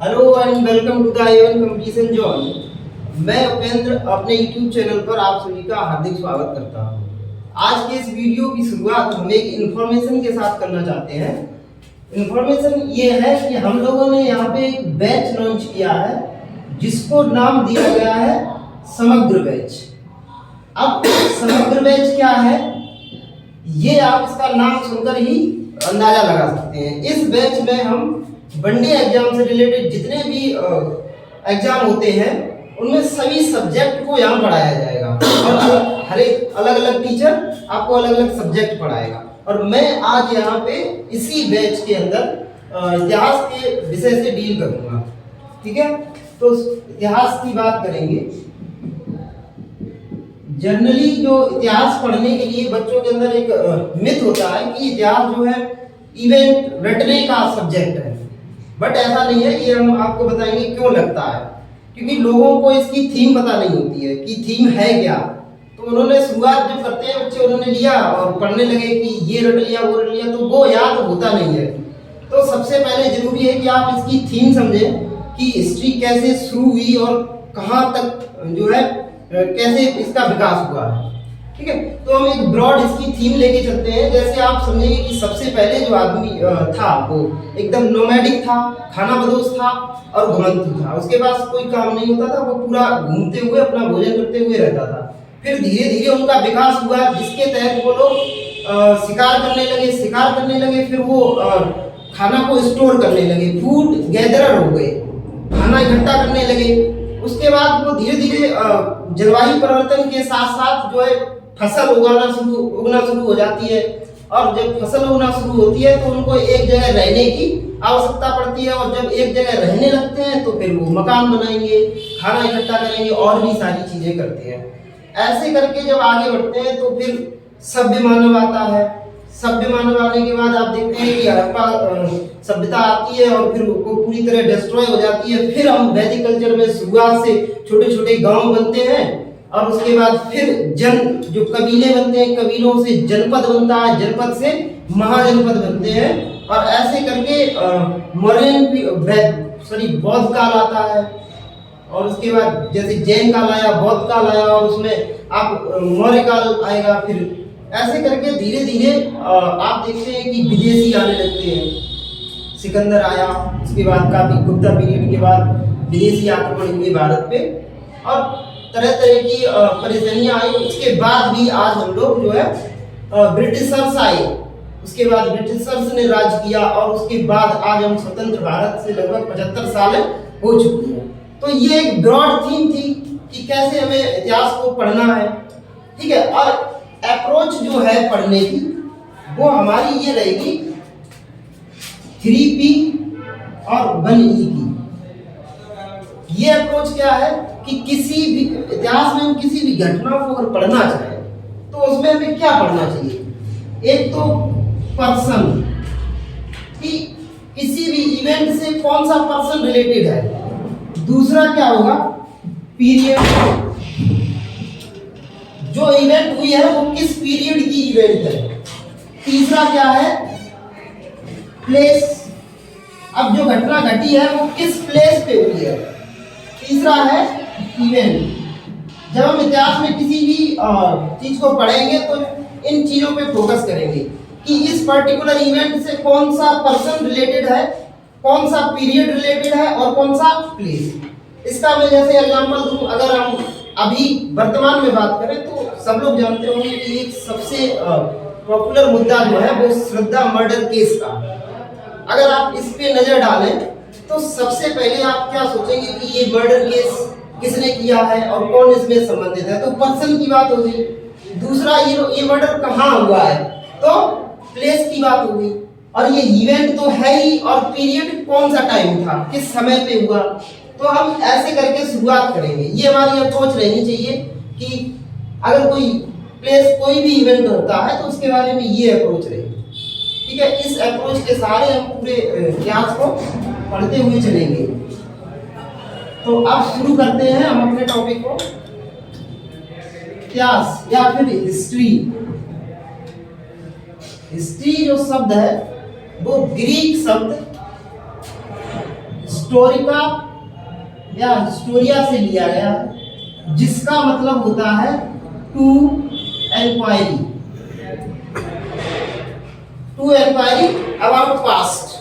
Hello and welcome to the Avon competition zone. मैं उपेंद्र अपने YouTube channel पर आप सभी का हार्दिक स्वागत करता हूं। आज के इस वीडियो की शुरुआत हम एक इन्फॉर्मेशन के साथ करना चाहते हैं। इन्फॉर्मेशन ये है कि हम लोगों ने यहाँ पे एक बैच लॉन्च किया है जिसको नाम दिया गया है समग्र बैच। अब समग्र बैच क्या है, ये आप इसका नाम सुनकर ही अंदाजा लगा सकते हैं। इस बैच में हम वनडे एग्जाम से रिलेटेड जितने भी एग्जाम होते हैं उनमें सभी सब्जेक्ट को यहाँ पढ़ाया जाएगा और हर एक अलग अलग टीचर आपको अलग अलग सब्जेक्ट पढ़ाएगा। और मैं आज यहाँ पे इसी बैच के अंदर इतिहास के विषय से डील करूँगा। ठीक है, तो इतिहास की बात करेंगे। जनरली जो इतिहास पढ़ने के लिए बच्चों के अंदर एक मिथ होता है कि इतिहास जो है इवेंट रटने का सब्जेक्ट है, बट ऐसा नहीं है। ये हम आपको बताएंगे क्यों लगता है, क्योंकि लोगों को इसकी थीम पता नहीं होती है कि थीम है क्या। तो उन्होंने शुरुआत जब करते हैं बच्चे, उन्होंने लिया और पढ़ने लगे कि ये रट लिया वो रट लिया, तो वो याद होता नहीं है। तो सबसे पहले जरूरी है कि आप इसकी थीम समझें कि हिस्ट्री कैसे शुरू हुई और कहाँ तक जो है कैसे इसका विकास हुआ है। ठीक है, तो हम एक ब्रॉड इसकी थीम लेके चलते हैं। जैसे आप समझेंगे कि सबसे पहले जो आदमी था वो एकदम नोमैडिक था, खाना बदोश था और घुमंतू था। उसके पास कोई काम नहीं होता था, वो पूरा घूमते हुए अपना भोजन करते हुए रहता था। फिर धीरे धीरे उनका विकास हुआ जिसके तहत वो लोग शिकार करने लगे। फिर वो खाना को स्टोर करने लगे, फूड गैदरर हो गए, खाना इकट्ठा करने लगे। उसके बाद वो धीरे धीरे जलवायु परिवर्तन के साथ साथ जो है फसल उगना शुरू हो जाती है। और जब फसल उगना शुरू होती है तो उनको एक जगह रहने की आवश्यकता पड़ती है, और जब एक जगह रहने लगते हैं तो फिर वो मकान बनाएंगे, खाना इकट्ठा करेंगे और भी सारी चीजें करते हैं। ऐसे करके जब आगे बढ़ते हैं तो फिर सभ्य मानव आता है। सभ्य मानव आने के बाद आप देखते हैं कि हड़प्पा सभ्यता आती है और फिर वो पूरी तरह डिस्ट्रॉय हो जाती है। फिर हम वैदिक कल्चर में शुरुआत से छोटे छोटे गांव बनते हैं और उसके बाद फिर जो कबीले बनते हैं, कबीलों से जनपद बनता है, जनपद से महाजनपद बनते हैं। और ऐसे करके बौद्ध काल आता है और उसके बाद जैसे जैन काल आया, बौद्ध काल आया और उसमें आप मौर्य काल आएगा। फिर ऐसे करके धीरे धीरे आप देखते हैं कि विदेशी आने लगते हैं। सिकंदर आया, उसके बाद काफी गुप्ता पीरियड के बाद विदेशी आक्रमण हुए भारत पे और तरह तरह की परेशानियां आई। उसके बाद भी आज हम लोग जो है ब्रिटिशर्स आए, उसके बाद ब्रिटिशर्स ने राज किया और उसके बाद आज हम स्वतंत्र भारत से लगभग 75 साल हो चुकी हैं। तो ये एक ब्रॉड थीम थी कि कैसे हमें इतिहास को पढ़ना है। ठीक है, और अप्रोच जो है पढ़ने की वो हमारी ये रहेगी 3P और 1E की। ये अप्रोच क्या है कि किसी भी इतिहास में हम किसी भी घटना को अगर पढ़ना चाहें तो उसमें हमें क्या पढ़ना चाहिए। एक तो पर्सन, कि किसी भी इवेंट से कौन सा पर्सन रिलेटेड है। दूसरा क्या होगा, पीरियड, जो इवेंट हुई है वो किस पीरियड की इवेंट है। तीसरा क्या है, प्लेस, अब जो घटना घटी है वो किस प्लेस पे हुई है। तीसरा है इवेंट। जब हम इतिहास में किसी भी चीज को पढ़ेंगे तो इन चीजों पे फोकस करेंगे कि इस पर्टिकुलर इवेंट से कौन सा पर्सन रिलेटेड है, कौन सा पीरियड रिलेटेड है और कौन सा प्लेस। इसका मैं जैसे एग्जांपल दूं, अगर हम अभी वर्तमान में बात करें तो सब लोग जानते होंगे कि एक सबसे पॉपुलर मुद्दा जो है वो श्रद्धा मर्डर केस का। अगर आप इस पे नजर डालें तो सबसे पहले आप क्या सोचेंगे कि ये मर्डर केस किसने किया है और कौन इसमें संबंधित है, तो पर्सन की बात होगी। दूसरा ये मर्डर कहाँ हुआ है, तो प्लेस की बात होगी। और ये इवेंट तो है ही, और पीरियड कौन सा टाइम था, किस समय पे हुआ। तो हम ऐसे करके शुरुआत करेंगे। ये हमारी अप्रोच रहनी चाहिए कि अगर कोई प्लेस, कोई भी इवेंट होता है तो उसके बारे में ये अप्रोच रहेगी। ठीक है, इस अप्रोच के सहारे हम पूरे इतिहास को पढ़ते हुए चलेंगे। तो अब शुरू करते हैं हम अपने टॉपिक को। इतिहास या फिर हिस्ट्री। हिस्ट्री जो शब्द है वो ग्रीक शब्द हिस्टोरिका या हिस्टोरिया से लिया गया है, जिसका मतलब होता है to enquiry, to enquiry about past,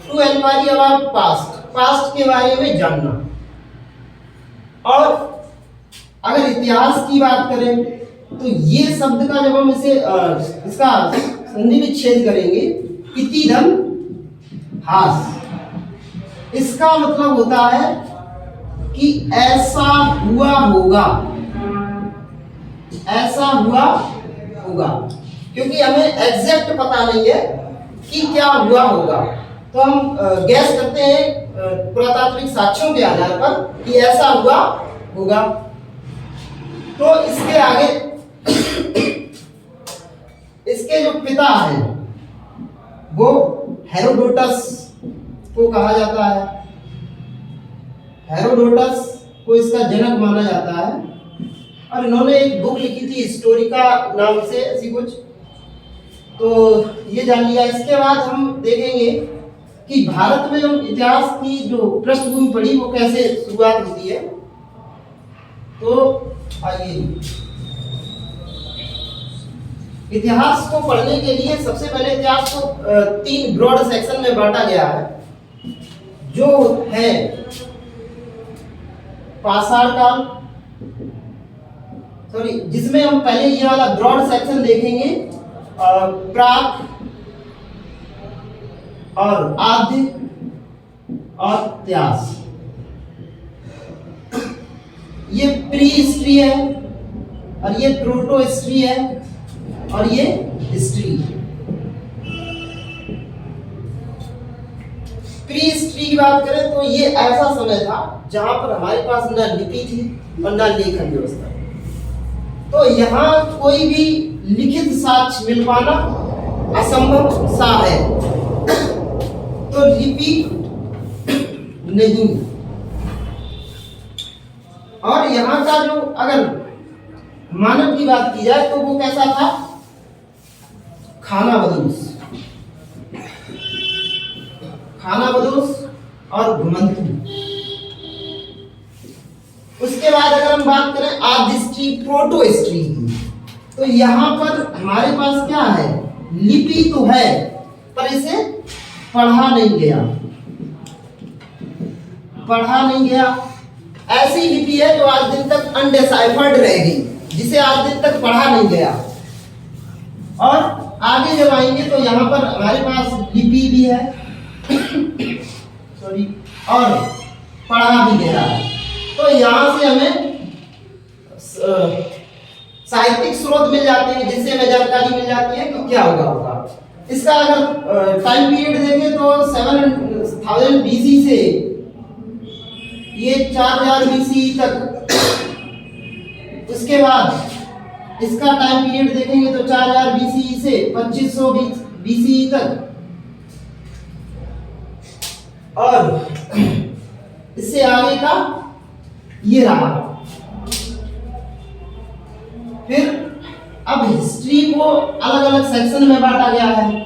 to enquiry about past, past के बारे में जानना। और अगर इतिहास की बात करें तो ये शब्द का जब हम इसे इसका संधि विच्छेद करेंगे, इतिदम हास, इसका मतलब होता है कि ऐसा हुआ होगा, ऐसा हुआ होगा, क्योंकि हमें एग्जैक्ट पता नहीं है कि क्या हुआ होगा, तो हम गैस करते हैं पुरातात्विक साक्ष्यों के आधार पर कि ऐसा हुआ होगा। तो इसके आगे इसके जो पिता हैं वो हेरोडोटस को कहा जाता है, हेरोडोटस को इसका जनक माना जाता है, और इन्होंने एक बुक लिखी थी हिस्टोरिका नाम से, ऐसी कुछ, तो ये जान लिया। इसके बाद हम देखेंगे कि भारत में हम इतिहास की जो पृष्ठभूमि पढ़ी वो कैसे शुरुआत होती है। तो आइए, इतिहास को पढ़ने के लिए सबसे पहले इतिहास को 3 ब्रॉड सेक्शन में बांटा गया है, जो है पाषाण काल, सॉरी, जिसमें हम पहले ये वाला ब्रॉड सेक्शन देखेंगे, प्राक और आद्य और इतिहास। ये प्री हिस्ट्री है और ये प्रोटो हिस्ट्री है और ये हिस्ट्री। प्री हिस्ट्री की बात करें तो ये ऐसा समय था जहां पर हमारे पास न लिपि थी और न लेखन व्यवस्था, तो यहाँ कोई भी लिखित साक्ष्य मिल पाना असंभव सा है, तो लिपि नहीं। और यहाँ का जो अगर मानव की बात की जाए तो वो कैसा था, खाना बदोश, खाना बदोश और घुमंतू। उसके बाद अगर हम बात करें आद्य हिस्ट्री, प्रोटो हिस्ट्री की, तो यहाँ पर हमारे पास क्या है, लिपि तो है पर इसे पढ़ा नहीं गया, पढ़ा नहीं गया। ऐसी लिपि है जो आज दिन तक अनडिसाइफर्ड रह गई, जिसे आज दिन तक पढ़ा नहीं गया। और आगे जब आएंगे तो यहाँ पर हमारे पास लिपि भी है सॉरी, और पढ़ा भी गया है, तो यहाँ से हमें साहित्यिक स्रोत मिल जाते हैं, जिससे हमें जानकारी मिल जाती है कि क्या होगा। इसका अगर टाइम पीरियड देखें तो 7000 BC से ये 4000 BC तक, उसके बाद इसका टाइम पीरियड देखेंगे तो 4000 BC से 2500 BC तक, और इससे आगे का ये रहा। फिर अब हिस्ट्री को अलग अलग सेक्शन में बांटा गया है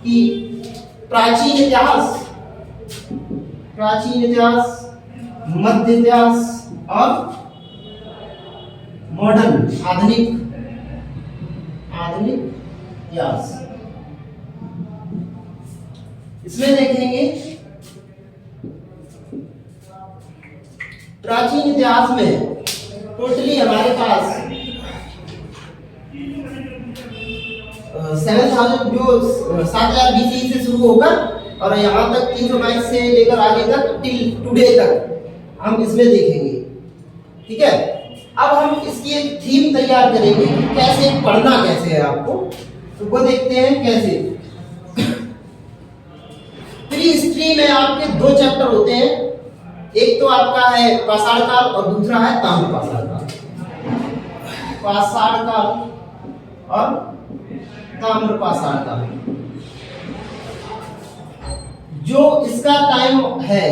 कि प्राचीन इतिहास, प्राचीन इतिहास, मध्य इतिहास और मॉडर्न, आधुनिक, आधुनिक इतिहास। इसमें देखेंगे प्राचीन इतिहास में टोटली हमारे पास 7000 जो 7000 BC से शुरू होकर और यहाँ तक 322 से लेकर आगे तक टिल टुडे तक हम इसमें देखेंगे। ठीक है, अब हम इसकी एक थीम तैयार करेंगे कि कैसे पढ़ना कैसे है आपको, तो वो देखते हैं कैसे। प्री हिस्ट्री में आपके 2 चैप्टर होते हैं, एक तो आपका है पाषाण काल और दूसरा है ताम्र पाषाण काल। पाषाण काल और ताम्र पाषाण काल, जो इसका टाइम है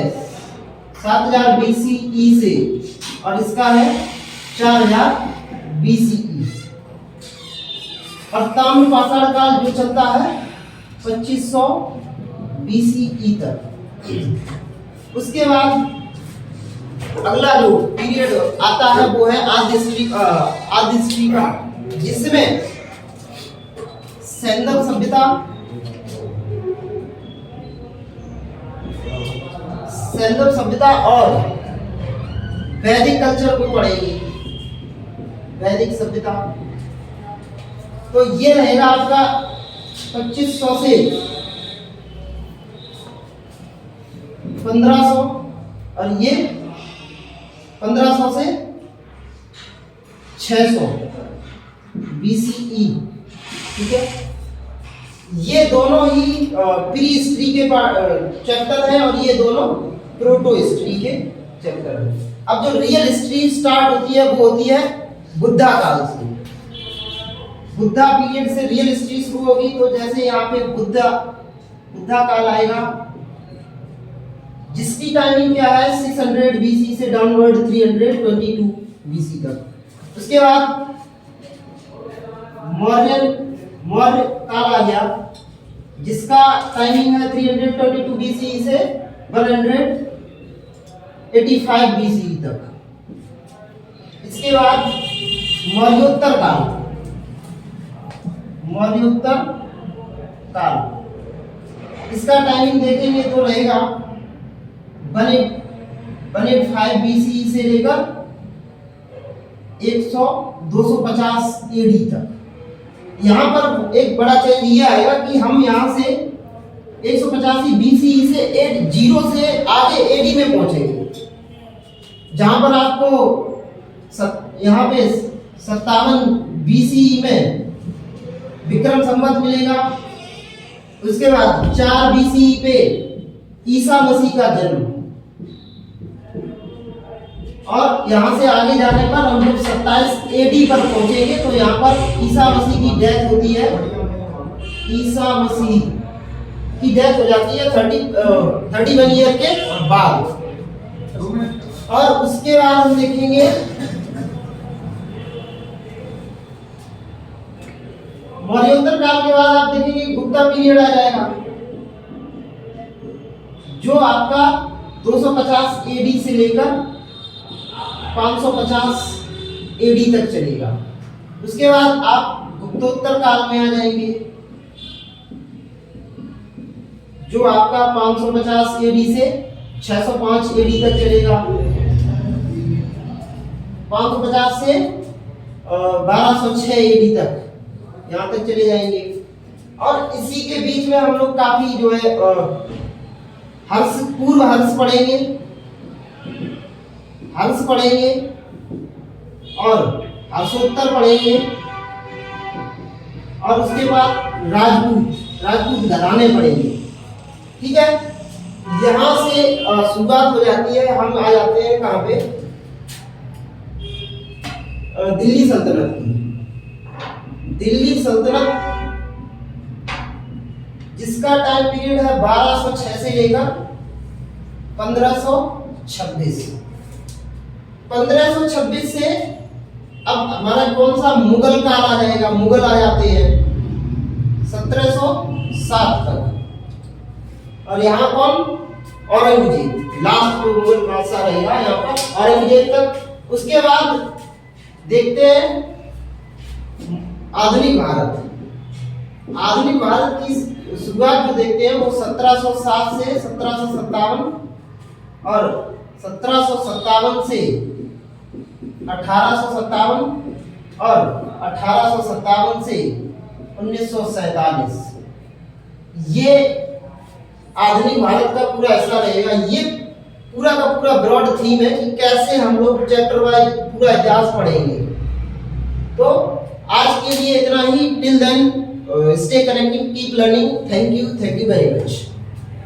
7000 BCE से और इसका है 4000 BCE, और ताम्र पाषाण काल जो चलता है 2500 BCE तक। उसके बाद अगला जो पीरियड आता है वो है आद्य हिस्ट्री का, जिसमें सैंधव सभ्यता और वैदिक कल्चर को पढ़ेंगे, वैदिक सभ्यता। तो ये रहेगा आपका 2500 से 1500 और ये 1500 से 600 BCE। ठीक है, ये दोनों ही प्री हिस्ट्री के चैप्टर हैं और ये दोनों प्रोटो हिस्ट्री के चैप्टर हैं। अब जो रियल हिस्ट्री स्टार्ट होती है वो होती है बुद्धा काल से। बुद्धा पीरियड से रियल हिस्ट्री शुरू होगी। तो जैसे यहाँ पे बुद्धा काल आएगा, जिसकी टाइमिंग क्या है 600 BC से डाउनवर्ड 322 BC तक। उसके बाद मौर्य काल आ गया, जिसका टाइमिंग है 322 BC से 185 BC तक। इसके बाद मौर्योत्तर काल, इसका टाइमिंग देखेंगे तो रहेगा 185 BC से लेकर 250 AD तक। यहाँ पर एक बड़ा चेंज ये आएगा कि हम यहाँ से 185 BC से 80 से आगे AD में पहुंचेंगे, जहां पर आपको यहाँ पे 57 BC में विक्रम संवत मिलेगा। उसके बाद 4 BC पे ईसा मसीह का जन्म, और यहां से आगे जाने पर हम लोग 27 AD पर पहुंचेंगे। तो यहाँ पर ईसा मसीह की डेथ होती है, ईसा मसीह की डेथ हो जाती है 31 ईयर के बाद। और उसके बाद हम देखेंगे मौर्योत्तर काल के बाद आप देखेंगे गुप्ता पीरियड आ जाएगा, जो आपका 250 AD से लेकर 550 AD तक चलेगा। उसके बाद आप गुप्तोत्तर काल में आ जाएंगे, जो आपका 550 AD से 605 AD तक चलेगा। 550 से 1206 AD तक यहाँ तक चले जाएंगे। और इसी के बीच में हम लोग काफी जो है पूर्व हर्ष पढ़ेंगे और हर्षोत्तर पढ़ेंगे, और उसके बाद राजपूत घराने पढ़ेंगे। ठीक है, यहां से शुरुआत हो जाती है। हम आ जाते हैं कहां पे, दिल्ली सल्तनत की। दिल्ली सल्तनत जिसका टाइम पीरियड है 1206 से लेकर 1526। 1526 से अब हमारा कौन सा मुगल काल आ जाएगा। मुगल आ जाते हैं 1707 तक। और यहाँ कौन, औरंगजेब लास्ट मुगल बादशाह रहेगा यहाँ पर, औरंगजेब तक। उसके बाद देखते हैं आधुनिक भारत। आधुनिक भारत की शुरुआत जो देखते हैं वो 1707 से 1757 और 1757 से 1857 और 1857 से 1947। ये आधुनिक भारत का पूरा हिस्सा रहेगा। ये पूरा का पूरा ब्रॉड थीम है कि कैसे हम लोग चैप्टर वाइज पूरा इतिहास पढ़ेंगे। तो आज के लिए इतना ही। Till then stay connected, keep learning. Thank you very much.